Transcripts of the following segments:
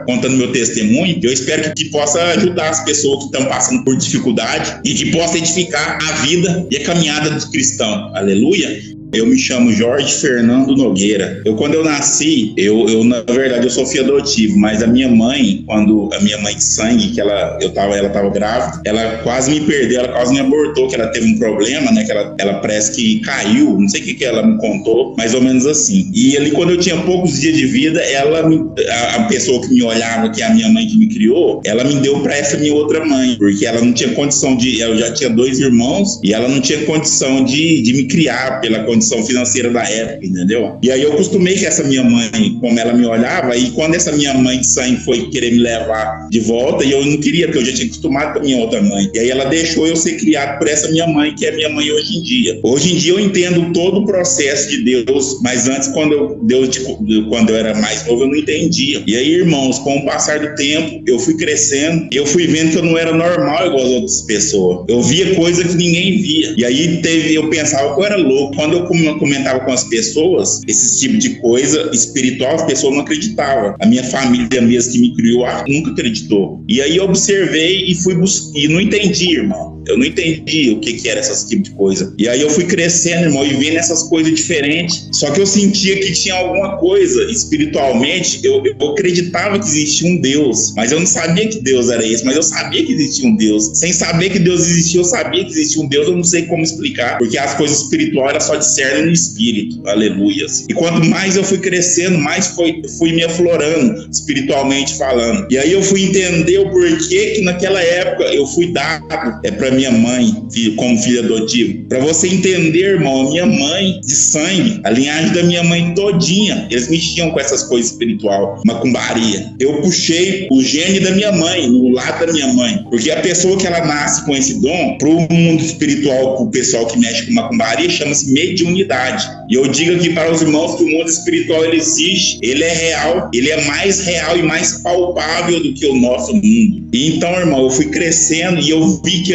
contando meu testemunho, eu espero que possa ajudar as pessoas que estão passando por dificuldade e que possa edificar a vida e a caminhada do cristão. Aleluia! Eu me chamo Jorge Fernando Nogueira. Quando eu nasci, na verdade, eu sou filho adotivo, mas a minha mãe, quando a minha mãe de sangue, ela estava grávida, ela quase me perdeu, ela quase me abortou, que ela teve um problema, né, que ela parece que caiu, não sei o que ela me contou, mais ou menos assim. E ali, quando eu tinha poucos dias de vida, a pessoa que me olhava, que é a minha mãe que me criou, ela me deu para essa minha outra mãe, porque ela não tinha condição eu já tinha 2 irmãos, e ela não tinha condição de me criar pela condição financeira da época, entendeu? E aí eu acostumei que essa minha mãe, como ela me olhava, e quando essa minha mãe de sangue foi querer me levar de volta, e eu não queria, porque eu já tinha acostumado com a minha outra mãe. E aí ela deixou eu ser criado por essa minha mãe, que é minha mãe hoje em dia. Hoje em dia eu entendo todo o processo de Deus, mas antes, quando eu era mais novo, eu não entendia. E aí, irmãos, com o passar do tempo, eu fui crescendo, eu fui vendo que eu não era normal igual as outras pessoas. Eu via coisa que ninguém via. E aí eu pensava que eu era louco. Quando eu comentava com as pessoas esse tipo de coisa espiritual, as pessoas não acreditavam. A minha família mesmo que me criou nunca acreditou. E aí eu observei e fui buscar, e não entendi, irmão. Eu não entendi o que era esse tipo de coisa. E aí eu fui crescendo, irmão, e vendo essas coisas diferentes. Só que eu sentia que tinha alguma coisa espiritualmente. Eu acreditava que existia um Deus, mas eu não sabia que Deus era esse. Mas eu sabia que existia um Deus. Sem saber que Deus existia, eu sabia que existia um Deus. Eu não sei como explicar, porque as coisas espirituais elas só discernem no espírito. Aleluia. E quanto mais eu fui crescendo, mais fui me aflorando espiritualmente falando. E aí eu fui entender o porquê que naquela época eu fui dado para minha mãe como filho adotivo. Para você entender, irmão, a minha mãe de sangue, a linhagem da minha mãe todinha, eles mexiam com essas coisas espiritual, macumbaria. Eu puxei o gene da minha mãe, no lado da minha mãe, porque a pessoa que ela nasce com esse dom, pro mundo espiritual, pro pessoal que mexe com macumbaria, chama-se mediunidade. E eu digo aqui para os irmãos que o mundo espiritual ele existe, ele é real, ele é mais real e mais palpável do que o nosso mundo. E então, irmão, eu fui crescendo e eu vi que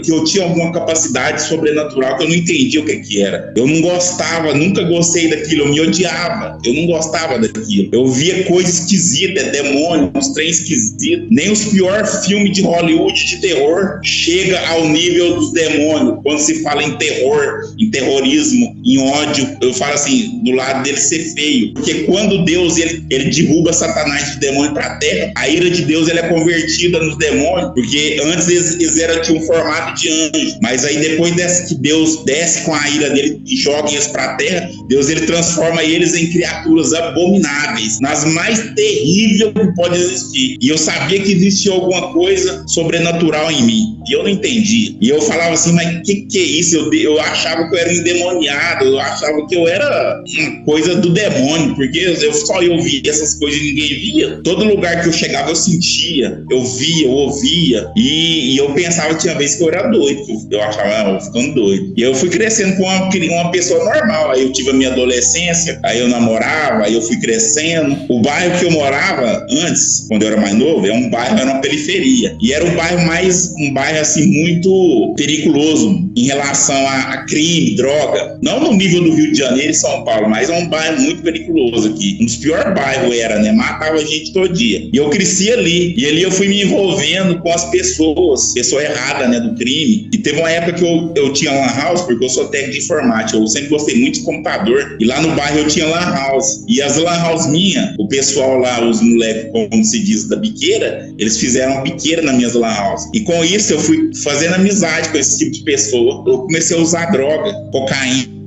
eu tinha alguma capacidade sobrenatural que eu não entendia o que era. Eu não gostava, nunca gostei daquilo, eu me odiava, eu não gostava daquilo. Eu via coisa esquisita, demônio, uns trem esquisitos. Nem os piores filmes de Hollywood de terror chega ao nível dos demônios. Quando se fala em terror, em terrorismo, em ódio, eu falo assim, do lado dele ser feio. Porque quando Deus ele derruba Satanás de demônio para a terra, a ira de Deus ela é convertida nos demônios, porque antes eles tinham um formato de anjo, mas aí depois que Deus desce com a ira dele e joga eles para a terra, Deus ele transforma eles em criaturas abomináveis, nas mais terríveis que pode existir. E eu sabia que existia alguma coisa sobrenatural em mim, e eu não entendia. E eu falava assim, mas o que é isso? Eu achava que eu era endemoniado, eu achava que eu era uma coisa do demônio, porque eu só via essas coisas e ninguém via. Todo lugar que eu chegava eu sentia, eu via, eu ouvia, e eu pensava que tinha vez que eu era doido, eu achava, eu ficando doido. E eu fui crescendo com uma pessoa normal. Aí eu tive a minha adolescência, aí eu namorava, aí eu fui crescendo. O bairro que eu morava antes, quando eu era mais novo, era uma periferia. E era um bairro assim muito periculoso em relação a crime, droga. Não no nível do Rio de Janeiro e São Paulo, mas é um bairro muito periculoso aqui. Um dos piores bairros era, né? Matava a gente todo dia. E eu cresci ali. E ali eu fui me envolvendo com as pessoa errada, né, do crime. E teve uma época que eu tinha lan house, porque eu sou técnico de informática, eu sempre gostei muito de computador, e lá no bairro eu tinha lan house. E as lan house minhas, o pessoal lá, os moleques, como se diz, da biqueira, eles fizeram biqueira nas minhas lan house. E com isso eu fui fazendo amizade com esse tipo de pessoa. Eu comecei a usar droga, cocaína.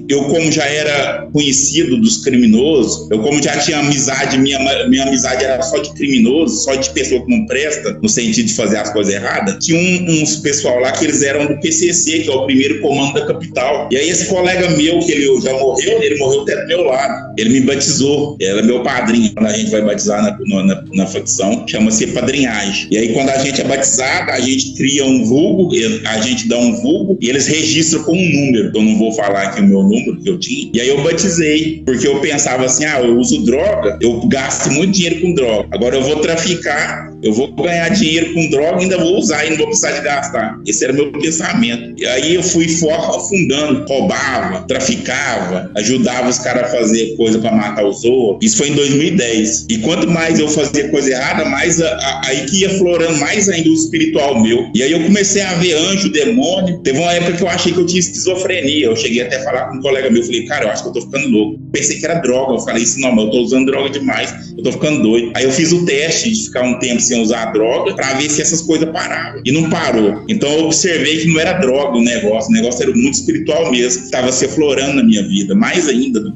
Eu, como já era conhecido dos criminosos, eu como já tinha amizade, minha amizade era só de criminoso, só de pessoa que não presta, no sentido de fazer as coisas erradas. Tinha uns pessoal lá que eles eram do PCC, que é o primeiro comando da capital. E aí esse colega meu, que ele já morreu, ele morreu até do meu lado. Ele me batizou, ele era meu padrinho. Quando a gente vai batizar na facção, chama-se padrinhagem. E aí quando a gente é batizado, a gente cria um vulgo, a gente dá um vulgo e eles registram com um número. Eu não vou falar aqui o meu número que eu tinha. E aí eu batizei, porque eu pensava assim, eu uso droga, eu gasto muito dinheiro com droga. Agora eu vou traficar, eu vou ganhar dinheiro com droga, ainda vou usar e não vou precisar de gastar. Esse era meu pensamento. E aí eu fui afundando, roubava, traficava, ajudava os caras a fazer coisa para matar os outros. Isso foi em 2010. E quanto mais eu fazia coisa errada, mais aí que ia florando mais ainda o espiritual meu. E aí eu comecei a ver anjo, demônio. Teve uma época que eu achei que eu tinha esquizofrenia. Eu cheguei até a falar com um colega meu, falei, cara, eu acho que eu tô ficando louco. Pensei que era droga. Eu falei assim, não, mas eu tô usando droga demais, eu tô ficando doido. Aí eu fiz o teste de ficar um tempo sem usar droga pra ver se essas coisas paravam. E não parou. Então eu observei que não era droga o negócio era muito espiritual mesmo, que tava se aflorando na minha vida, mais ainda do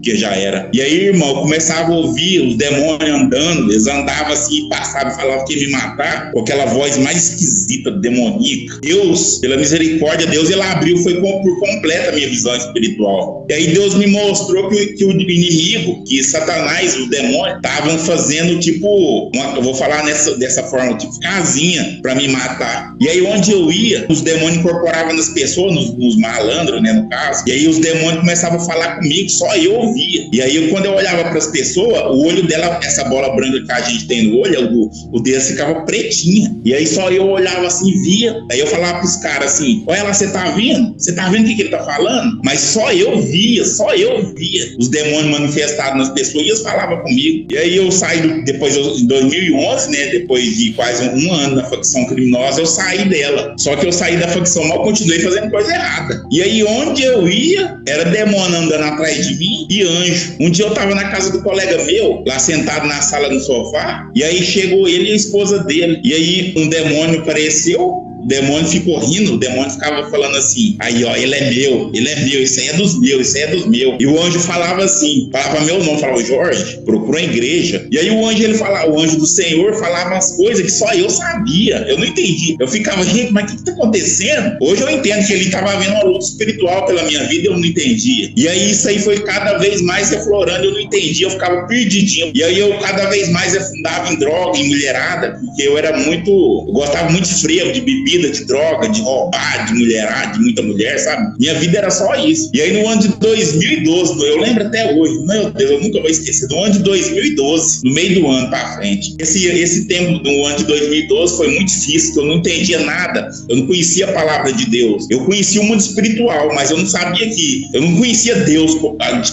que já era. E aí, irmão, eu começava a ouvir os demônios andando, eles andavam assim, passavam e falavam que ia me matar, com aquela voz mais esquisita, demoníaca. Deus, pela misericórdia, Deus, ele abriu, foi por completa a minha visão espiritual. E aí Deus me mostrou que o inimigo, que Satanás, os demônios, estavam fazendo tipo, eu vou falar dessa forma, tipo casinha pra me matar. E aí onde eu ia, os demônios incorporavam nas pessoas, nos malandros, né, no caso. E aí os demônios começavam a falar comigo, só eu ouvia. E aí quando eu olhava para as pessoas, o olho dela, essa bola branca que a gente tem no olho, o dedo ficava pretinha. E aí só eu olhava assim, via. Aí eu falava pros caras assim, olha lá, você tá vendo? Você tá vendo o que ele tá falando? Mas só eu via os demônios manifestados nas pessoas e eles falavam comigo. E aí eu saí, depois em 2011, né, depois de quase um ano na facção criminosa, eu saí dela. Só que eu saí da facção, mas eu continuei fazendo coisa errada. E aí onde eu ia, era demônio andando atrás de mim e anjo. Um dia eu tava na casa do colega meu, lá sentado na sala no sofá, e aí chegou ele e a esposa dele. E aí um demônio apareceu, o demônio ficou rindo, o demônio ficava falando assim, aí ó, ele é meu, isso aí é dos meus, isso aí é dos meus. E o anjo falava assim, falava meu nome, falava, Jorge, procura a igreja. E aí o anjo, o anjo do Senhor falava as coisas que só eu sabia, eu não entendi. Eu ficava, gente, mas o que tá acontecendo? Hoje eu entendo que ele estava vendo uma luta espiritual pela minha vida, eu não entendia. E aí isso aí foi cada vez mais aflorando, eu não entendia, eu ficava perdidinho. E aí eu cada vez mais afundava em droga, em mulherada, porque eu gostava muito de frevo, de bebida, de droga, de roubar, de mulherada, de muita mulher, sabe? Minha vida era só isso. E aí no ano de 2012, eu lembro até hoje, meu Deus, eu nunca vou esquecer, no ano de 2012, no meio do ano pra frente. Esse tempo do ano de 2012 foi muito difícil, porque eu não entendia nada, eu não conhecia a palavra de Deus. Eu conhecia o mundo espiritual, mas eu não sabia eu não conhecia Deus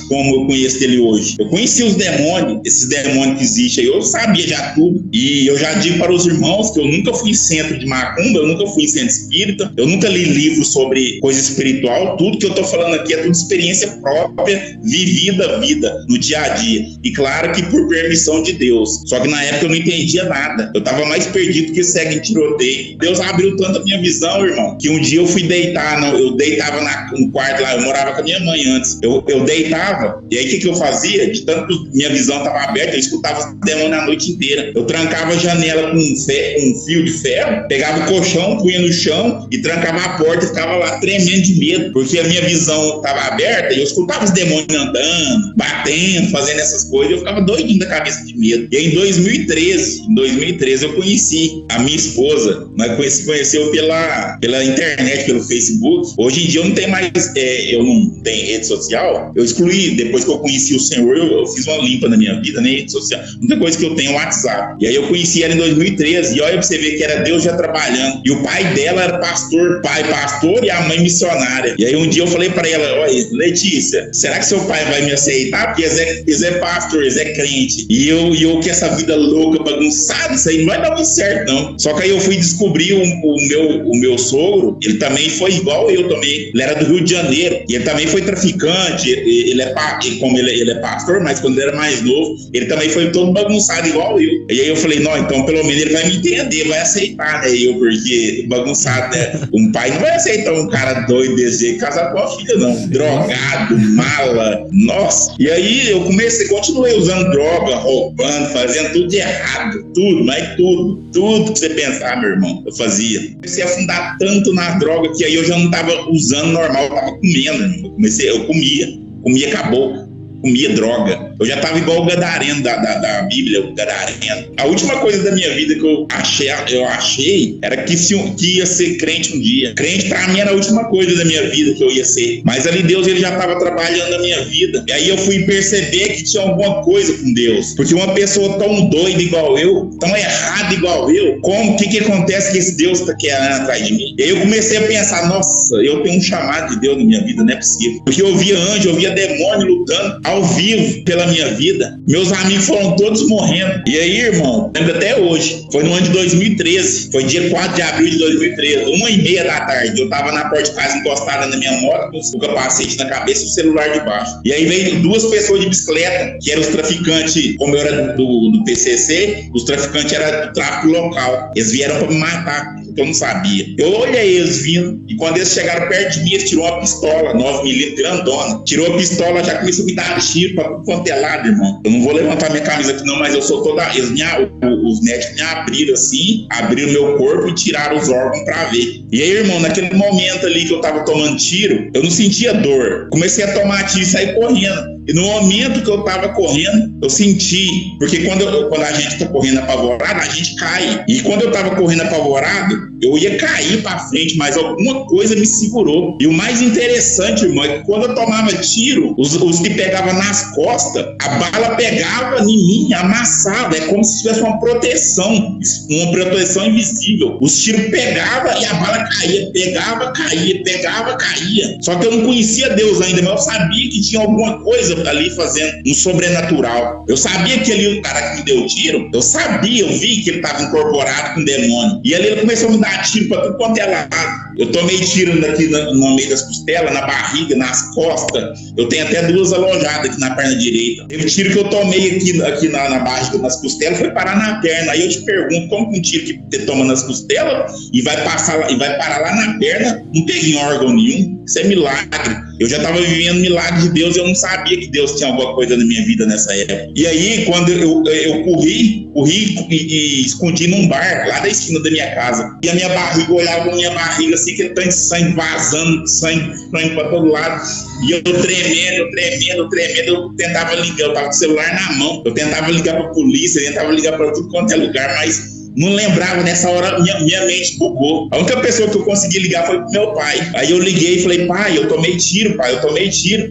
como eu conheço ele hoje. Eu conhecia os demônios, esses demônios que existem aí, eu sabia já tudo. E eu já digo para os irmãos que eu nunca fui em centro de macumba, eu nunca fui em centro espírita, eu nunca li livros sobre coisa espiritual, tudo que eu tô falando aqui é tudo experiência própria, vivida vida, no dia a dia. E claro que por permissão de Deus. Só que na época eu não entendia nada. Eu tava mais perdido que cego em tiroteio. Deus abriu tanto a minha visão, irmão, que um dia eu fui deitar, eu deitava no quarto lá, eu morava com a minha mãe antes. Eu deitava, e aí o que eu fazia? De tanto que minha visão tava aberta, eu escutava os demônios a noite inteira. Eu trancava a janela com um fio de ferro, pegava o colchão, punha no chão e trancava a porta e ficava lá tremendo de medo, porque a minha visão estava aberta e eu escutava os demônios andando, batendo, fazendo essas coisas, eu ficava doidinho da cabeça de medo. E aí, em 2013 eu conheci a minha esposa, nós conheceu pela internet, pelo Facebook. Hoje em dia eu não tenho mais, eu não tenho rede social, eu excluí, depois que eu conheci o Senhor, eu fiz uma limpa na minha vida, né, rede social. A única coisa que eu tenho é o WhatsApp. E aí eu conheci ela em 2013, e olha pra você ver que era Deus já trabalhando. E o pai dela era pastor e a mãe missionária. E aí um dia eu falei pra ela, olha, Letícia, será que seu pai vai me aceitar? Porque eles é pastor, eles é crente. E eu que essa vida louca, bagunçada, isso aí não vai dar muito certo, não. Só que aí eu fui descobrir o meu sogro, ele também foi igual eu também. Ele era do Rio de Janeiro. E ele também foi traficante. Como ele é pastor, mas quando ele era mais novo, ele também foi todo bagunçado igual eu. E aí eu falei, não, então pelo menos ele vai me entender, vai aceitar, né? Porque bagunçado, né? Um pai não vai aceitar um cara doido desse jeito casar com a filha, não. Drogado, mala, nossa. E aí eu continuei usando droga, roubando, fazendo tudo de errado, tudo, mas tudo que você pensar, meu irmão, eu fazia. Comecei a afundar tanto na droga que aí eu já não tava usando normal, eu tava comendo, irmão. Eu comia com a boca, comia droga. Eu já tava igual o gadareno da Bíblia, o gadareno. A última coisa da minha vida que eu achei era que ia ser crente um dia. Crente pra mim era a última coisa da minha vida que eu ia ser. Mas ali Deus, ele já tava trabalhando na minha vida. E aí eu fui perceber que tinha alguma coisa com Deus. Porque uma pessoa tão doida igual eu, tão errada igual eu, o que acontece que esse Deus tá querendo atrás de mim? E aí eu comecei a pensar, nossa, eu tenho um chamado de Deus na minha vida, não é possível. Porque eu via anjo, eu via demônio lutando ao vivo pela minha vida. Meus amigos foram todos morrendo. E aí, irmão, lembro até hoje, foi no ano de 2013, foi dia 4 de abril de 2013, 1h30 da tarde. Eu tava na porta de casa encostada na minha moto, com o capacete na cabeça e o celular debaixo. E aí veio duas pessoas de bicicleta, que eram os traficantes, como eu era do PCC, os traficantes eram do tráfico local. Eles vieram pra me matar, porque eu não sabia. Eu olhei eles vindo, e quando eles chegaram perto de mim, eles tirou uma pistola 9mm grandona. Tirou a pistola, já começou a me dar tiro pra tudo quanto é lado, irmão. Eu não vou levantar minha camisa aqui não, mas eu sou toda... Os médicos me abriram assim, abriram meu corpo e tiraram os órgãos pra ver. E aí, irmão, naquele momento ali que eu tava tomando tiro, eu não sentia dor. Comecei a tomar tiro e saí correndo. E no momento que eu tava correndo, eu senti, porque quando a gente tá correndo apavorado, a gente cai. E quando eu tava correndo apavorado, eu ia cair pra frente, mas alguma coisa me segurou. E o mais interessante, irmão, é que quando eu tomava tiro, os que pegavam nas costas, a bala pegava em mim, amassava. É como se tivesse uma proteção invisível. Os tiros pegavam e a bala caía, pegava, caía, pegava, caía. Só que eu não conhecia Deus ainda, mas eu sabia que tinha alguma coisa ali fazendo um sobrenatural. Eu sabia que ali o cara que me deu tiro, eu vi que ele estava incorporado com demônio. E ali ele começou a me dar tiro para tudo quanto é lado. Eu tomei tiro aqui no meio das costelas, na barriga, nas costas. Eu tenho até 2 alojadas aqui na perna direita. Teve tiro que eu tomei aqui na barriga, nas costelas, foi parar na perna. Aí eu te pergunto, como que um tiro que você toma nas costelas e vai parar lá na perna, não pega em órgão nenhum? Isso é milagre. Eu já estava vivendo milagre de Deus, eu não sabia que Deus tinha alguma coisa na minha vida nessa época. E aí, quando eu corri e escondi num bar, lá da esquina da minha casa. E a minha barriga, olhava a minha barriga assim, que tanto de sangue vazando, sangue para todo lado. E eu tremendo, eu tentava ligar, eu tava com o celular na mão. Eu tentava ligar pra polícia, eu tentava ligar pra tudo quanto é lugar, mas não lembrava. Nessa hora, minha mente bugou. A única pessoa que eu consegui ligar foi pro meu pai. Aí eu liguei e falei, pai, eu tomei tiro,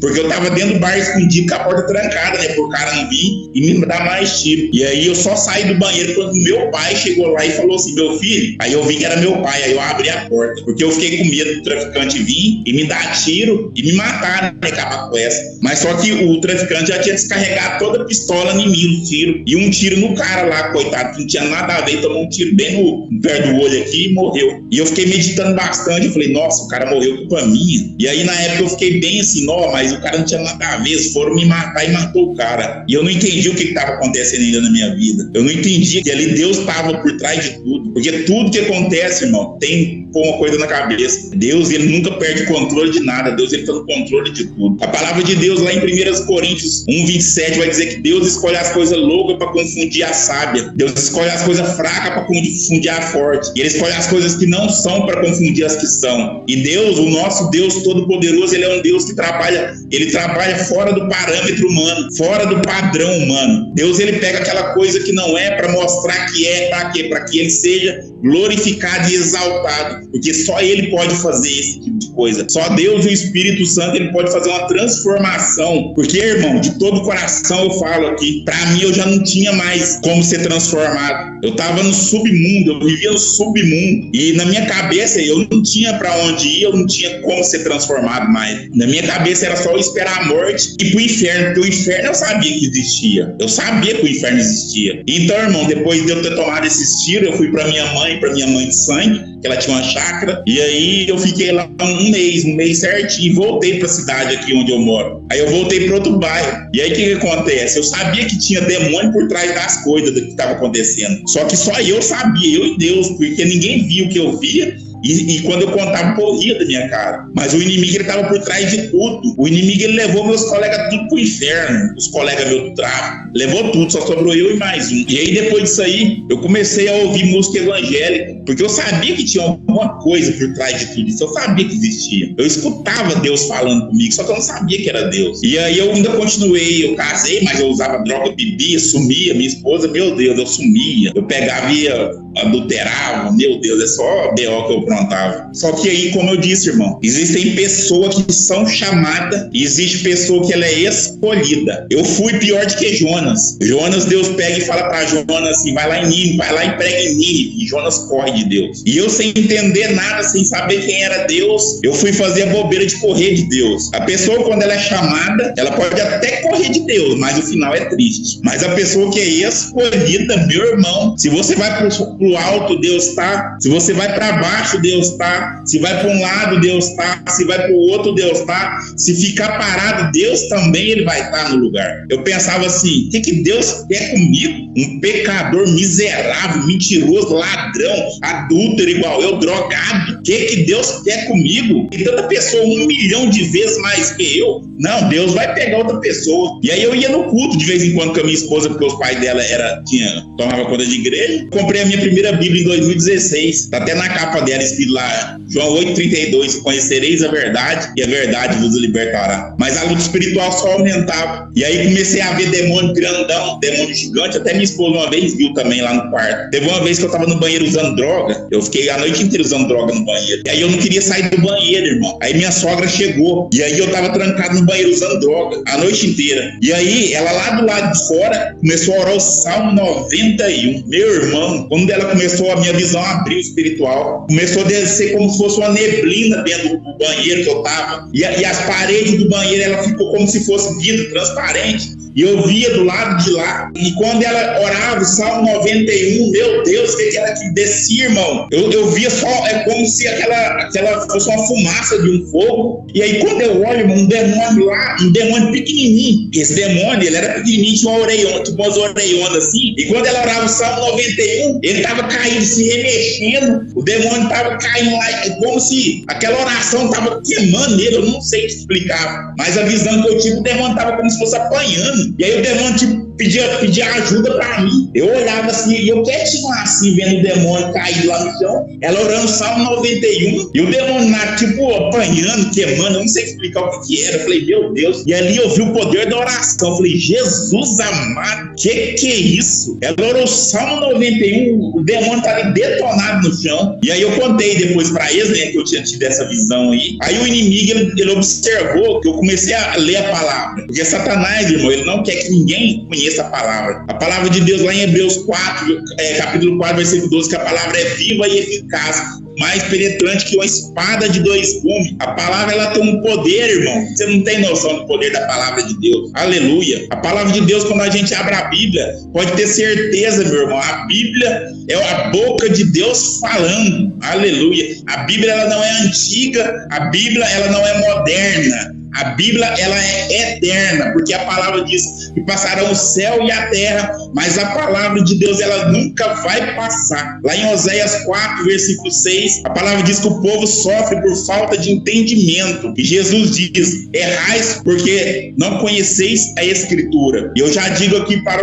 porque eu tava dentro do bar escondido com a porta trancada, né, pro cara não vir e me dar mais tiro. E aí eu só saí do banheiro quando meu pai chegou lá e falou assim, meu filho. Aí eu vi que era meu pai, aí eu abri a porta, porque eu fiquei com medo do traficante vir e me dar tiro e me matar, né, acabar com essa. Mas só que o traficante já tinha descarregado toda a pistola em mim, o tiro, e um tiro no cara lá, coitado, que não tinha nada a ver, tomou um tiro bem no pé do olho aqui e morreu. E eu fiquei meditando bastante, eu falei, nossa, o cara morreu culpa minha. E aí na época eu fiquei bem assim, mas o cara não tinha nada a ver, eles foram me matar e matou o cara. E eu não entendi o que estava acontecendo ainda na minha vida. Eu não entendi que ali Deus estava por trás de tudo. Porque tudo que acontece, irmão, tem uma coisa na cabeça. Deus, ele nunca perde o controle de nada. Deus, ele está no controle de tudo. A palavra de Deus lá em 1 Coríntios 1:27 vai dizer que Deus escolhe as coisas loucas para confundir a sábia. Deus escolhe as coisas fracas para confundir a forte. E ele escolhe as coisas que não são para confundir as que são. E Deus, o nosso Deus Todo-Poderoso, ele é um Deus que trabalha fora do parâmetro humano, fora do padrão humano. Deus, ele pega aquela coisa que não é para mostrar que é, para quê? Para que ele seja glorificado e exaltado. Porque só ele pode fazer esse tipo de coisa. Só Deus e o Espírito Santo, ele pode fazer uma transformação. Porque, irmão, de todo o coração eu falo aqui, para mim eu já não tinha mais como ser transformado. Eu estava no submundo, eu vivia no submundo. E na minha cabeça eu não tinha para onde ir, eu não tinha como ser transformado mais. Na minha cabeça era só eu esperar a morte e ir pro inferno, porque o inferno eu sabia que existia. Eu sabia que o inferno existia. Então, irmão, depois de eu ter tomado esses tiros, eu fui para minha mãe de sangue, que ela tinha uma chácara, e aí eu fiquei lá um mês certinho, e voltei pra cidade aqui onde eu moro. Aí eu voltei para outro bairro. E aí o que acontece? Eu sabia que tinha demônio por trás das coisas que estava acontecendo. Só que só eu sabia, eu e Deus, porque ninguém via o que eu via. E quando eu contava, corria da minha cara. Mas o inimigo, ele estava por trás de tudo. O inimigo, ele levou meus colegas tudo pro inferno. Os colegas meus do tráfico. Levou tudo, só sobrou eu e mais um. E aí, depois disso aí, eu comecei a ouvir música evangélica. porque eu sabia que tinha alguma coisa por trás de tudo isso, eu sabia que existia. Eu escutava Deus falando comigo, só que eu não sabia que era Deus. E aí eu ainda continuei, eu casei, mas eu usava droga, bebia, sumia, minha esposa, meu Deus, eu sumia, eu pegava e adulterava, meu Deus, é só B.O. que eu aprontava. Só que aí, como eu disse, irmão, existem pessoas que são chamadas e existe pessoa que ela é escolhida. Eu fui pior do que Jonas. Jonas, Deus pega e fala pra Jonas assim, vai lá em Nínive, vai lá e prega em Nínive. E Jonas corre de Deus. E eu, sem entender nada, sem saber quem era Deus, eu fui fazer a bobeira de correr de Deus. A pessoa, quando ela é chamada, ela pode até correr de Deus, mas o final é triste. Mas a pessoa que é escolhida, meu irmão, se você vai pro alto, Deus tá. Se você vai para baixo, Deus tá. Se vai para um lado, Deus tá. Se vai para o outro, Deus tá. Se ficar parado, Deus também ele vai estar no lugar. Eu pensava assim, o que Deus quer comigo? Um pecador miserável, mentiroso, ladrão, adúltero igual eu, drogado. O que Deus quer comigo? E tanta pessoa 1 milhão de vezes mais que eu. Não, Deus vai pegar outra pessoa. E aí eu ia no culto de vez em quando com a minha esposa, porque os pais dela tomava conta de igreja. Comprei a minha primeira Bíblia em 2016. Tá até na capa dela escrito lá, João 8,32, conhecereis a verdade e a verdade vos libertará. Mas a luta espiritual só aumentava. E aí comecei a ver demônio grandão, demônio gigante. Até minha esposa uma vez viu também lá no quarto. Teve uma vez que eu tava no banheiro usando droga. Eu fiquei a noite inteira usando droga no banheiro. E aí eu não queria sair do banheiro, irmão. Aí minha sogra chegou. E aí eu tava trancado no banheiro usando droga a noite inteira. E aí ela lá do lado de fora começou a orar o Salmo 91. Meu irmão, quando ela começou, a minha visão abriu espiritual. Começou a descer como se fosse uma neblina dentro do banheiro que eu tava. E as paredes do banheiro, ela ficou como se fosse vidro transparente. E eu via do lado de lá. E quando ela orava o Salmo 91, meu Deus, o que era que descia, irmão? Eu via só, é como se aquela fosse uma fumaça de um fogo. E aí quando eu olho, irmão, um demônio lá, um demônio pequenininho. Esse demônio, ele era pequenininho, tinha uma orelhona, tipo umas orelhonas assim. E quando ela orava o Salmo 91, ele tava caindo, se remexendo. O demônio tava caindo lá, como se aquela oração tava queimando nele. Eu não sei te explicar. Mas a visão que eu tive, o demônio tava como se fosse apanhando. E aí o demônio tipo, pedia ajuda pra mim. Eu olhava assim, e eu quietinho lá assim, vendo o demônio cair lá no chão, ela orando o Salmo 91, e o demônio lá, tipo, apanhando, queimando, eu não sei explicar o que era. Eu falei, meu Deus. E ali eu vi o poder da oração. Eu falei, Jesus amado, que é isso? Ela orou o Salmo 91, o demônio tá ali detonado no chão. E aí eu contei depois pra eles, né, que eu tinha tido essa visão aí. Aí o inimigo, ele observou que eu comecei a ler a palavra. Porque Satanás, irmão, ele não quer que ninguém conheça a palavra. A palavra de Deus lá em Hebreus 4, capítulo 4, versículo 12, que a palavra é viva e eficaz, mais penetrante que uma espada de 2 gumes. A palavra, ela tem um poder, irmão. Você não tem noção do poder da palavra de Deus. Aleluia. A palavra de Deus, quando a gente abre a Bíblia, pode ter certeza, meu irmão, a Bíblia é a boca de Deus falando. Aleluia. A Bíblia, ela não é antiga, a Bíblia, ela não é moderna. A Bíblia, ela é eterna, porque a palavra diz que passarão o céu e a terra, mas a palavra de Deus, ela nunca vai passar. Lá em Oséias 4, versículo 6, a palavra diz que o povo sofre por falta de entendimento. E Jesus diz, errais porque não conheceis a Escritura. E eu já digo aqui para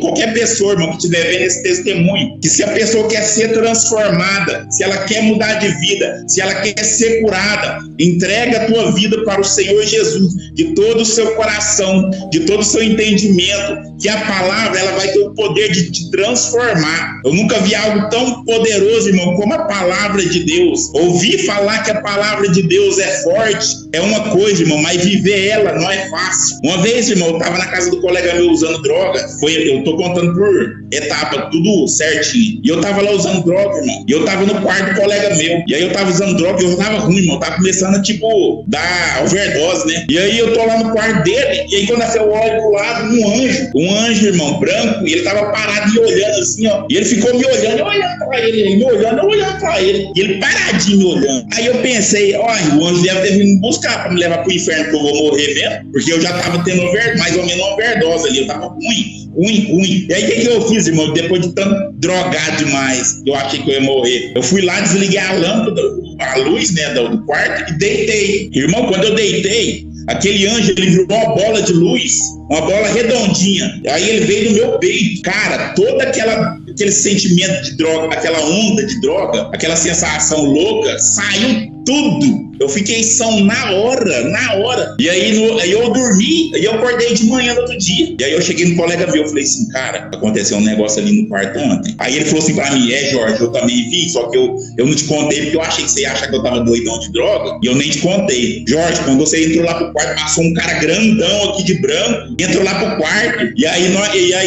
qualquer pessoa, irmão, que estiver vendo esse testemunho, que se a pessoa quer ser transformada, se ela quer mudar de vida, se ela quer ser curada, entrega a tua vida para o Senhor Jesus, de todo o seu coração, de todo o seu entendimento, que a palavra, ela vai ter o poder de te transformar. Eu nunca vi algo tão poderoso, irmão, como a palavra de Deus. Ouvir falar que a palavra de Deus é forte é uma coisa, irmão, mas viver ela não é fácil. Uma vez, irmão, eu estava na casa do colega meu usando droga. Eu tô contando por etapa, tudo certinho. E eu estava lá usando droga, irmão. E eu estava no quarto do colega meu. E aí eu estava usando droga e eu estava ruim, irmão. Eu tava começando a, tipo, dar overdose, né? E aí eu tô lá no quarto dele. E aí quando eu olho pro lado, um anjo, irmão, branco. E ele tava parado e olhando assim, ó. E ele ficou me olhando, eu olhando pra ele. Ele me olhando, eu olhando pra ele. E ele paradinho me olhando. Aí eu pensei, ó, o anjo deve ter vindo me buscar pra me levar pro inferno, que eu vou morrer mesmo. Porque eu já tava tendo mais ou menos uma overdose ali. Eu tava ruim. E aí o que eu fiz, irmão? Depois de tanto drogar demais, eu achei que eu ia morrer. Eu fui lá, desliguei a lâmpada, a luz, né, do quarto e deitei. Irmão, quando eu deitei, aquele anjo, ele virou uma bola de luz. uma bola redondinha. Aí ele veio no meu peito. Cara, todo aquele sentimento de droga, aquela onda de droga, aquela sensação louca, saiu tudo. Eu fiquei são na hora. E aí eu dormi, e eu acordei de manhã no outro dia. E aí eu cheguei no colega meu, eu falei assim, cara, aconteceu um negócio ali no quarto ontem. Aí ele falou assim pra mim, Jorge, eu também vi, só que eu não te contei porque eu achei que você ia achar que eu tava doidão de droga, e eu nem te contei. Jorge, quando você entrou lá pro quarto, passou um cara grandão aqui de branco, entrou lá pro quarto, e aí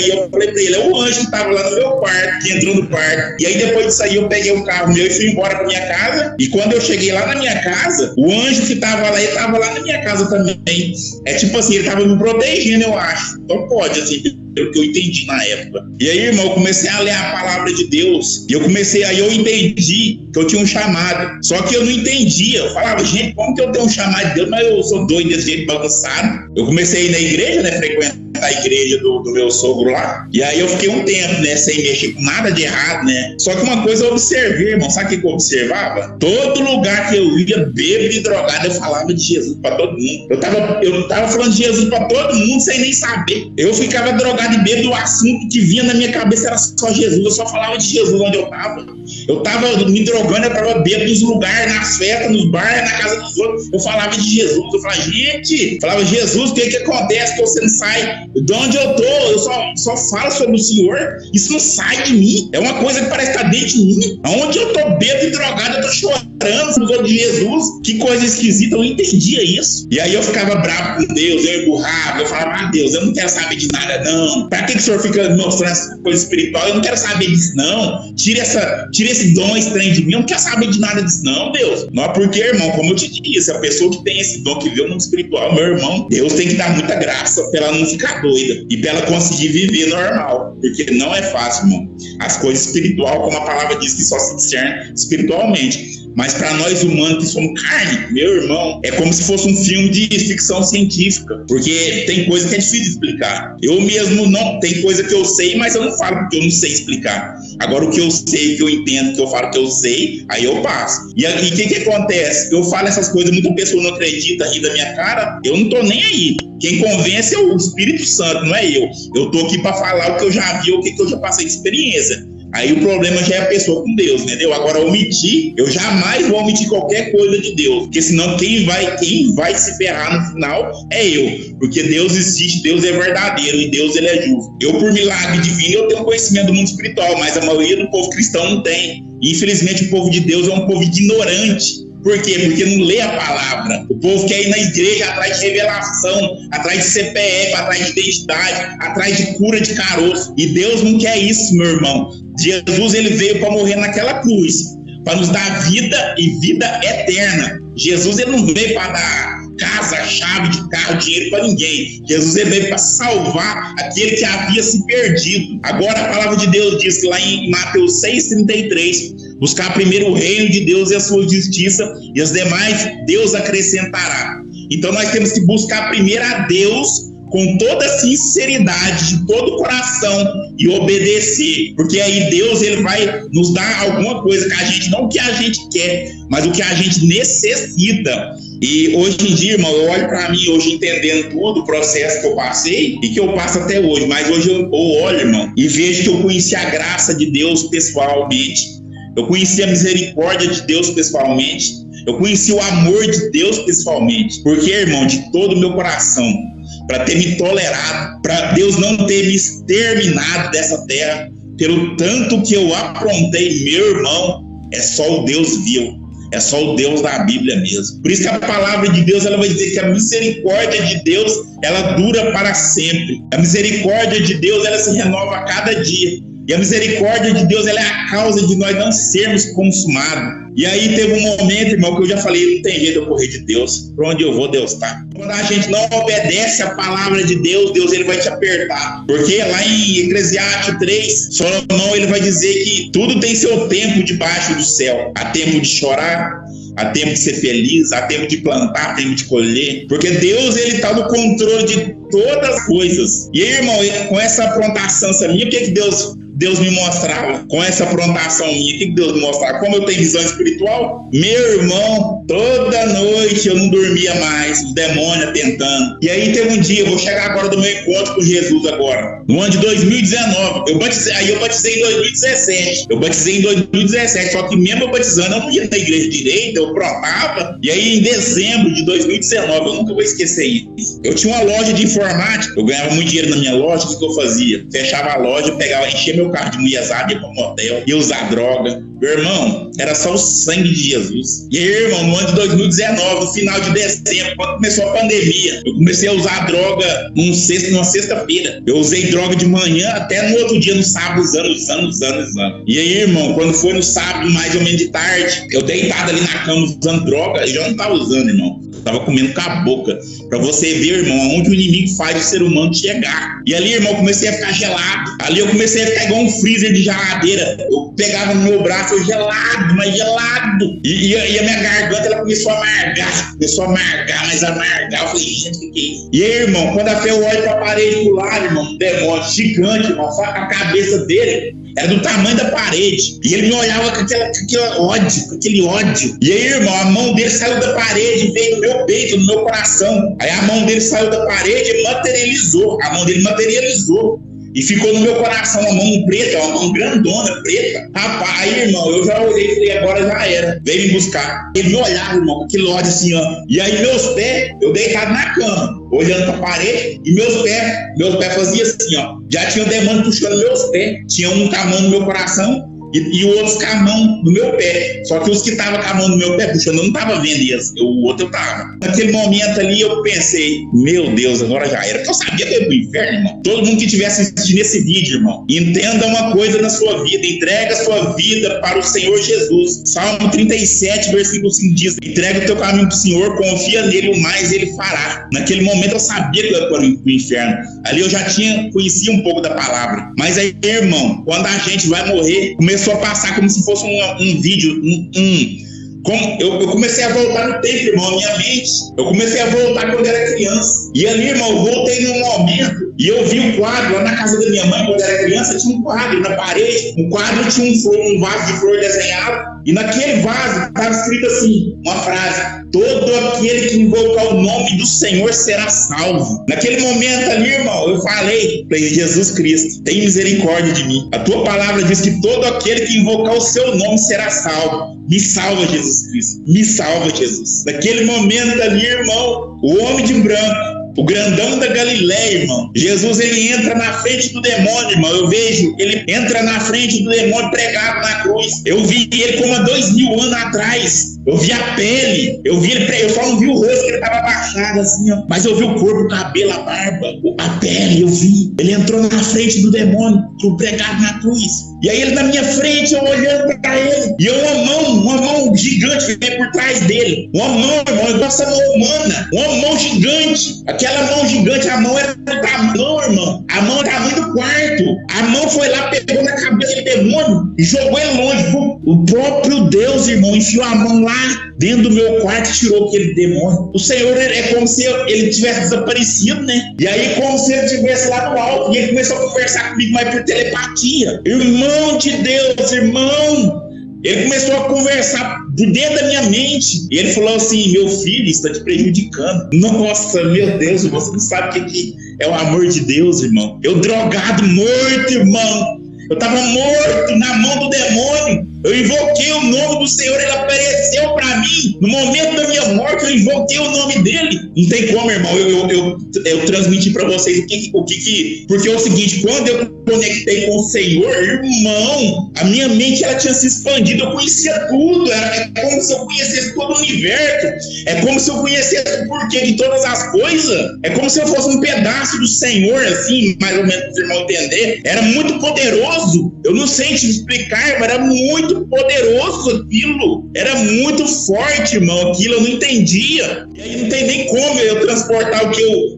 eu falei pra ele, é o anjo que tava lá no meu quarto, que entrou no quarto. E aí depois disso aí eu peguei o carro meu e fui embora pra minha casa, e quando eu cheguei lá na minha casa, o anjo que tava lá, ele tava lá na minha casa também. É tipo assim, ele tava me protegendo, eu acho. Então pode, assim, pelo que eu entendi na época. E aí, irmão, eu comecei a ler a palavra de Deus. E aí eu entendi que eu tinha um chamado. Só que eu não entendia. Eu falava, gente, como que eu tenho um chamado de Deus, mas eu sou doido desse jeito, bagunçado. Eu comecei a ir na igreja, né, frequentar a igreja do meu sogro lá. E aí eu fiquei um tempo, né, sem mexer com nada de errado, né. Só que uma coisa eu observei, irmão, sabe o que eu observava? Todo lugar que eu ia, bêbado e drogado, eu falava de Jesus pra todo mundo. Eu tava falando de Jesus pra todo mundo sem nem saber. Eu ficava drogado e bêbado, o assunto que vinha na minha cabeça era só Jesus. Eu só falava de Jesus onde eu tava. Eu tava me drogando, eu tava bêbado nos lugares, nas festas, nos bares, na casa dos outros. Eu falava de Jesus. Eu falava, gente, Jesus, o que acontece que você não sai de onde eu tô? Eu só falo sobre o Senhor. Isso não sai de mim. É uma coisa que parece estar dentro de mim. Onde eu tô bêbado e drogado, eu tô chorando de Jesus. Que coisa esquisita, eu não entendia isso. E aí eu ficava bravo com Deus, eu emburrava, eu falava, Deus, eu não quero saber de nada, não. Pra que o Senhor fica mostrando essa coisa espiritual? Eu não quero saber disso, não. Tira esse dom estranho de mim, eu não quero saber de nada disso, não, Deus. Não é porque, irmão, como eu te disse, a pessoa que tem esse dom, que vê o mundo espiritual, meu irmão, Deus tem que dar muita graça pra ela não ficar doida e pra ela conseguir viver normal, porque não é fácil, irmão. As coisas espirituais, como a palavra diz, que só se discerne espiritualmente. Mas para nós humanos que somos carne, meu irmão, é como se fosse um filme de ficção científica, porque tem coisa que é difícil de explicar. Eu mesmo não, tem coisa que eu sei, mas eu não falo porque eu não sei explicar. Agora o que eu sei, o que eu entendo, o que eu falo que eu sei, aí eu passo. E o que acontece? Eu falo essas coisas, muita pessoa não acredita, ri da minha cara, eu não tô nem aí. Quem convence é o Espírito Santo, não é eu. Eu tô aqui para falar o que eu já vi, o que eu já passei de experiência. Aí o problema já é a pessoa com Deus, entendeu? Agora, omitir, eu jamais vou omitir qualquer coisa de Deus, porque senão quem vai se ferrar no final é eu, porque Deus existe, Deus é verdadeiro e Deus, ele é justo. Eu, por milagre divino, eu tenho conhecimento do mundo espiritual, mas a maioria do povo cristão não tem. E, infelizmente, o povo de Deus é um povo ignorante. Por quê? Porque não lê a palavra. O povo quer ir na igreja atrás de revelação, atrás de CPF, atrás de identidade, atrás de cura de caroço. E Deus não quer isso, meu irmão. Jesus, ele veio para morrer naquela cruz, para nos dar vida e vida eterna. Jesus, ele não veio para dar casa, chave de carro, dinheiro para ninguém. Jesus, ele veio para salvar aquele que havia se perdido. Agora a palavra de Deus diz lá em Mateus 6,33, buscar primeiro o reino de Deus e a sua justiça, e as demais Deus acrescentará. Então nós temos que buscar primeiro a Deus com toda sinceridade, de todo o coração, e obedecer, porque aí Deus, ele vai nos dar alguma coisa que a gente, não o que a gente quer, mas o que a gente necessita. E hoje em dia, irmão, eu olho para mim hoje entendendo todo o processo que eu passei e que eu passo até hoje, mas hoje eu olho, irmão, e vejo que eu conheci a graça de Deus pessoalmente, eu conheci a misericórdia de Deus pessoalmente, eu conheci o amor de Deus pessoalmente, porque, irmão, de todo o meu coração, para ter me tolerado, para Deus não ter me exterminado dessa terra, pelo tanto que eu aprontei, meu irmão, é só o Deus vivo, é só o Deus da Bíblia mesmo. Por isso que a palavra de Deus, ela vai dizer que a misericórdia de Deus, ela dura para sempre. A misericórdia de Deus, ela se renova a cada dia. E a misericórdia de Deus, ela é a causa de nós não sermos consumados. E aí teve um momento, irmão, que eu já falei, não tem jeito de eu correr de Deus. Para onde eu vou, Deus está. Quando a gente não obedece a palavra de Deus, Deus, ele vai te apertar. Porque lá em Eclesiastes 3, Salomão, ele vai dizer que tudo tem seu tempo debaixo do céu. Há tempo de chorar, há tempo de ser feliz, há tempo de plantar, há tempo de colher. Porque Deus, ele está no controle de todas as coisas. E aí, irmão, com essa aprontação minha, o que Deus Deus me mostrava com essa aprontação minha? O que Deus me mostrava? Como eu tenho visão espiritual? Meu irmão, toda noite eu não dormia mais, os demônios tentando. E aí teve um dia, eu vou chegar agora do meu encontro com Jesus agora, no ano de 2019. Eu batizei em 2017. Eu batizei em 2017, só que mesmo eu batizando, eu não ia na igreja direito, eu provava. E aí em dezembro de 2019, eu nunca vou esquecer isso. Eu tinha uma loja de informática, eu ganhava muito dinheiro na minha loja. O que eu fazia? Fechava a loja, pegava, enchia meu carro de mulherzada, ia para um motel, ia usar droga. Meu irmão, era só o sangue de Jesus. E aí, irmão, no ano de 2019, no final de dezembro, quando começou a pandemia, eu comecei a usar droga numa sexta-feira. Eu usei droga de manhã até no outro dia, no sábado, usando. E aí, irmão, quando foi no sábado, mais ou menos de tarde, eu deitado ali na cama usando droga, eu já não tava usando, irmão. Eu tava comendo com a boca. Pra você ver, irmão, aonde o inimigo faz o ser humano chegar. E ali, irmão, eu comecei a ficar gelado. Ali eu comecei a ficar igual um freezer de geladeira. Eu pegava no meu braço, gelado, mas gelado. E a minha garganta, ela começou a amargar. Mas amargar. Eu falei, gente, o que é isso? E aí, irmão, quando a fé olha pra parede pro lado, irmão, um demônio gigante, irmão, a cabeça dele era do tamanho da parede. E ele me olhava com aquele ódio. E aí, irmão, a mão dele saiu da parede, veio no meu peito, no meu coração. Aí a mão dele saiu da parede e materializou. A mão dele materializou. E ficou no meu coração uma mão preta, uma mão grandona, preta. Rapaz, aí, irmão, eu já olhei e falei, agora já era. Veio me buscar. Ele me olhava, irmão, com aquele ódio assim, ó. E aí meus pés, eu deitado na cama, olhando pra parede, e meus pés faziam assim, ó. Já tinha o demônio puxando meus pés. Tinha um com a mão no meu coração e o outro com a mão no meu pé. Só que os que estavam com a mão no meu pé puxando, eu não tava vendo isso. O outro eu tava. Naquele momento ali eu pensei, meu Deus, agora já era. Porque eu sabia que eu ia pro inferno, irmão. Todo mundo que tivesse assistindo esse vídeo, irmão, entenda uma coisa na sua vida. Entrega a sua vida para o Senhor Jesus. Salmo 37, versículo 5 diz, entrega o teu caminho pro Senhor, confia nele, o mais ele fará. Naquele momento eu sabia que eu ia pro inferno. Ali eu já conhecia um pouco da palavra. Mas aí, irmão, quando a gente vai morrer, começou a passar como se fosse um vídeo, eu comecei a voltar no tempo, irmão, na minha mente. Eu comecei a voltar quando era criança. E ali, irmão, eu voltei num momento e eu vi um quadro lá na casa da minha mãe, quando era criança, tinha um quadro na parede. Um quadro tinha um vaso de flor desenhado. E naquele vaso estava escrito assim, uma frase: todo aquele que invocar o nome do Senhor será salvo. Naquele momento ali, irmão, eu falei, Jesus Cristo, tem misericórdia de mim. A tua palavra diz que todo aquele que invocar o seu nome será salvo. Me salva, Jesus Cristo. Me salva, Jesus. Naquele momento ali, irmão, o homem de branco, o grandão da Galileia, irmão, Jesus, ele entra na frente do demônio, irmão. Eu vejo, ele entra na frente do demônio pregado na cruz. Eu vi ele como há 2000 anos atrás. Eu vi a pele, eu só não vi o rosto, que ele estava abaixado assim, ó. Mas eu vi o corpo, o cabelo, a barba, a pele, eu vi. Ele entrou na frente do demônio, pregado na cruz. E aí ele na minha frente, eu olhando para ele. E uma mão gigante que veio por trás dele. Uma mão, irmão, igual essa mão humana. Uma mão gigante. Aquela mão gigante, a mão era do tamanho, irmão. A mão era do tamanho do quarto. A mão foi lá, pegou na cabeça do demônio e jogou ele longe. O próprio Deus, irmão, enfiou a mão lá dentro do meu quarto e tirou aquele demônio. O Senhor é como se ele tivesse desaparecido, né? E aí, como se ele estivesse lá no alto. E ele começou a conversar comigo, mas por telepatia. Irmão de Deus, irmão. Ele começou a conversar de dentro da minha mente. E ele falou assim: meu filho, isso está te prejudicando. Nossa, meu Deus, você não sabe o que é o amor de Deus, irmão. Eu drogado, morto, irmão. Eu estava morto na mão do demônio. Eu invoquei o nome do Senhor, ele apareceu para mim. No momento da minha morte, eu invoquei o nome dele. Não tem como, irmão, eu transmiti para vocês porque é o seguinte, quando eu conectei com o Senhor, irmão, a minha mente, ela tinha se expandido, eu conhecia tudo, é como se eu conhecesse todo o universo, é como se eu conhecesse o porquê de todas as coisas, é como se eu fosse um pedaço do Senhor, assim, mais ou menos para os irmãos entender. Era muito poderoso, eu não sei te explicar, mas era muito poderoso aquilo, era muito forte, irmão, aquilo eu não entendia. E aí não tem nem como eu transportar o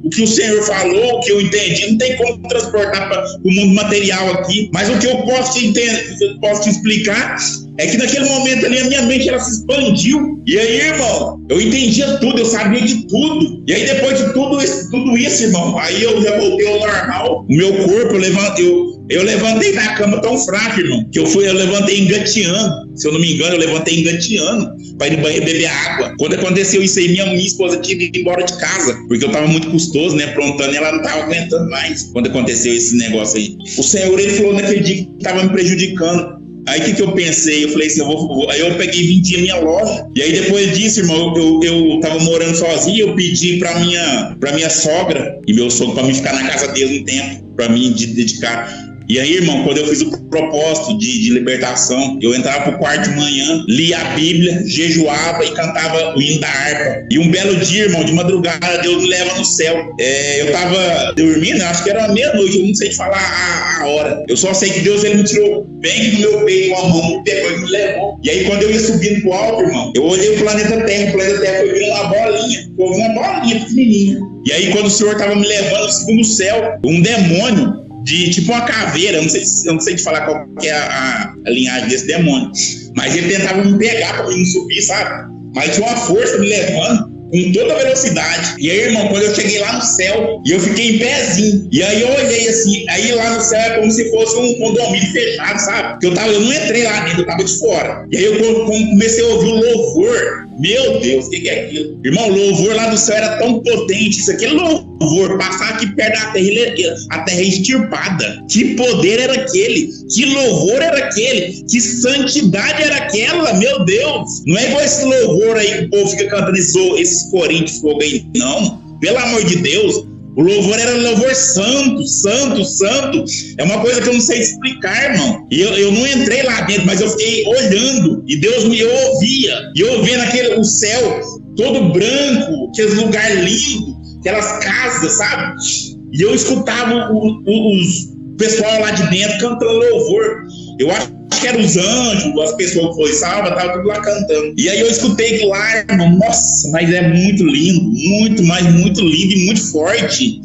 que o Senhor falou, o que eu entendi, não tem como transportar para o mundo material aqui, mas o que eu posso te explicar é que naquele momento ali a minha mente, ela se expandiu. E aí, irmão, eu entendia tudo, eu sabia de tudo. E aí depois de tudo isso, irmão, aí eu já voltei ao normal. O meu corpo, Eu levantei da cama tão fraco, irmão, que eu levantei engateando. Se eu não me engano, eu levantei engateando para ir no banheiro beber água. Quando aconteceu isso aí, minha esposa tinha ido embora de casa, porque eu tava muito custoso, né, aprontando, e ela não tava aguentando mais quando aconteceu esse negócio aí. O Senhor, ele falou naquele dia que tava me prejudicando. Aí o que eu pensei? Eu falei assim, aí eu peguei e vendi a minha loja. E aí depois disso, irmão, eu tava morando sozinho, eu pedi pra minha sogra e meu sogro pra mim ficar na casa dele um tempo, pra mim dedicar. E aí, irmão, quando eu fiz o propósito de libertação, eu entrava pro quarto de manhã, lia a Bíblia, jejuava e cantava o hino da harpa. E um belo dia, irmão, de madrugada, Deus me leva no céu. Eu tava dormindo, acho que era meia-noite, eu não sei te falar a hora. Eu só sei que Deus, ele me tirou bem do meu peito uma mão, depois me levou. E aí, quando eu ia subindo pro alto, irmão, eu olhei o planeta Terra foi vindo uma bolinha, pequenininha. E aí, quando o Senhor tava me levando no segundo céu, um demônio, de tipo uma caveira, eu não sei te falar qual que é a linhagem desse demônio, mas ele tentava me pegar pra mim não subir, sabe? Mas tinha uma força me levando com toda a velocidade. E aí, irmão, quando eu cheguei lá no céu, e eu fiquei em pezinho, e aí eu olhei assim, aí lá no céu é como se fosse um condomínio fechado, sabe? Porque eu não entrei lá dentro, eu tava de fora. E aí eu comecei a ouvir o louvor. Meu Deus, o que é aquilo? Irmão, o louvor lá do céu era tão potente. Isso aqui é louvor. Passar aqui perto da terra, a terra é extirpada. Que poder era aquele? Que louvor era aquele? Que santidade era aquela? Meu Deus! Não é igual esse louvor aí que o povo fica cantando esses corinhos de fogo aí, não. Pelo amor de Deus. O louvor era louvor santo, santo, santo. É uma coisa que eu não sei explicar, irmão. E eu não entrei lá dentro, mas eu fiquei olhando. E Deus me ouvia. E eu vendo o céu todo branco, aqueles lugares lindos, aquelas casas, sabe? E eu escutava os pessoal lá de dentro cantando louvor. Eu acho que eram os anjos, as pessoas que foram salvas, estavam tudo lá cantando. E aí eu escutei aquilo lá, irmão, nossa, mas é muito lindo, muito, mas muito lindo e muito forte.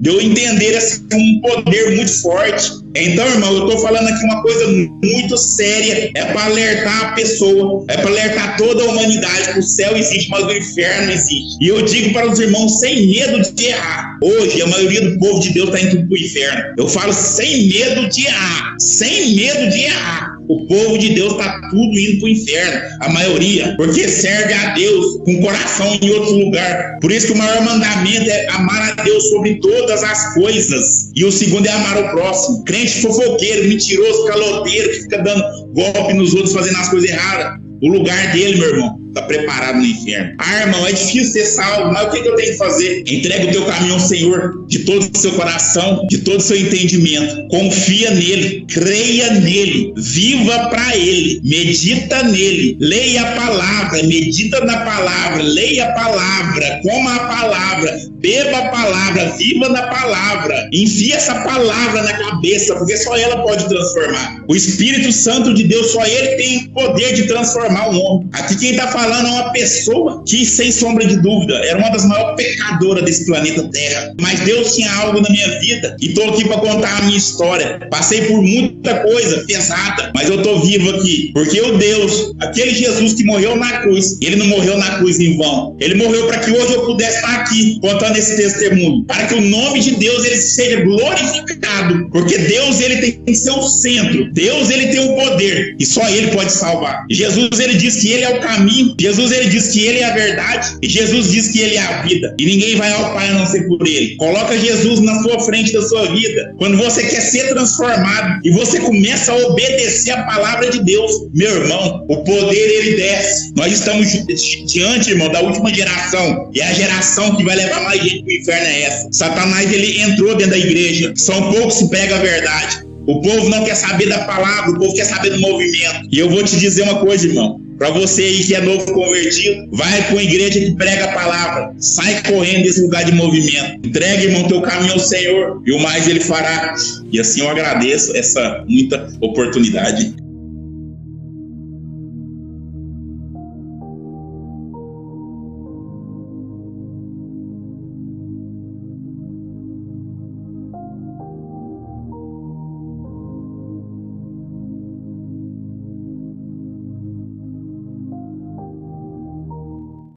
Deu a entender assim, um poder muito forte. Então, irmão, eu estou falando aqui uma coisa muito séria. É para alertar a pessoa, é para alertar toda a humanidade que o céu existe, mas o inferno existe. E eu digo para os irmãos sem medo de errar. Hoje, a maioria do povo de Deus está indo para o inferno. Eu falo sem medo de errar, sem medo de errar. O povo de Deus está tudo indo para o inferno, a maioria, porque serve a Deus com o coração em outro lugar. Por isso que o maior mandamento é amar a Deus sobre todas as coisas. E o segundo é amar o próximo. Crente fofoqueiro, mentiroso, caloteiro, que fica dando golpe nos outros, fazendo as coisas erradas. O lugar dele, meu irmão, está preparado no inferno. Irmão, é difícil ser salvo, mas o que eu tenho que fazer? Entrega o teu caminho ao Senhor de todo o seu coração, de todo o seu entendimento. Confia nele, creia nele, viva para ele, medita nele, leia a palavra, medita na palavra, leia a palavra, coma a palavra, beba a palavra, viva na palavra, enfia essa palavra na cabeça, porque só ela pode transformar. O Espírito Santo de Deus, só ele tem o poder de transformar o homem. Aqui quem está falando é uma pessoa que, sem sombra de dúvida, era uma das maiores pecadoras desse planeta Terra. Mas Deus tinha algo na minha vida e estou aqui para contar a minha história. Passei por muita coisa pesada, mas eu estou vivo aqui. Porque o Deus, aquele Jesus que morreu na cruz, ele não morreu na cruz em vão. Ele morreu para que hoje eu pudesse estar aqui contando esse testemunho. Para que o nome de Deus ele seja glorificado. Porque Deus ele tem que ser o centro. Deus ele tem o poder e só ele pode salvar. Jesus ele diz que ele é o caminho. Jesus ele diz que ele é a verdade e Jesus diz que ele é a vida e ninguém vai ao Pai a não ser por ele. Coloca Jesus na sua frente da sua vida. Quando você quer ser transformado e você começa a obedecer a palavra de Deus, meu irmão, o poder ele desce. Nós estamos diante, irmão, da última geração e a geração que vai levar mais gente para o inferno é essa. Satanás ele entrou dentro da igreja. São poucos que pregam a verdade. O povo não quer saber da palavra, o povo quer saber do movimento. E eu vou te dizer uma coisa, irmão. Para você aí que é novo convertido, vai para uma igreja que prega a palavra. Sai correndo desse lugar de movimento. Entrega, irmão, teu caminho ao Senhor. E o mais ele fará. E assim eu agradeço essa muita oportunidade.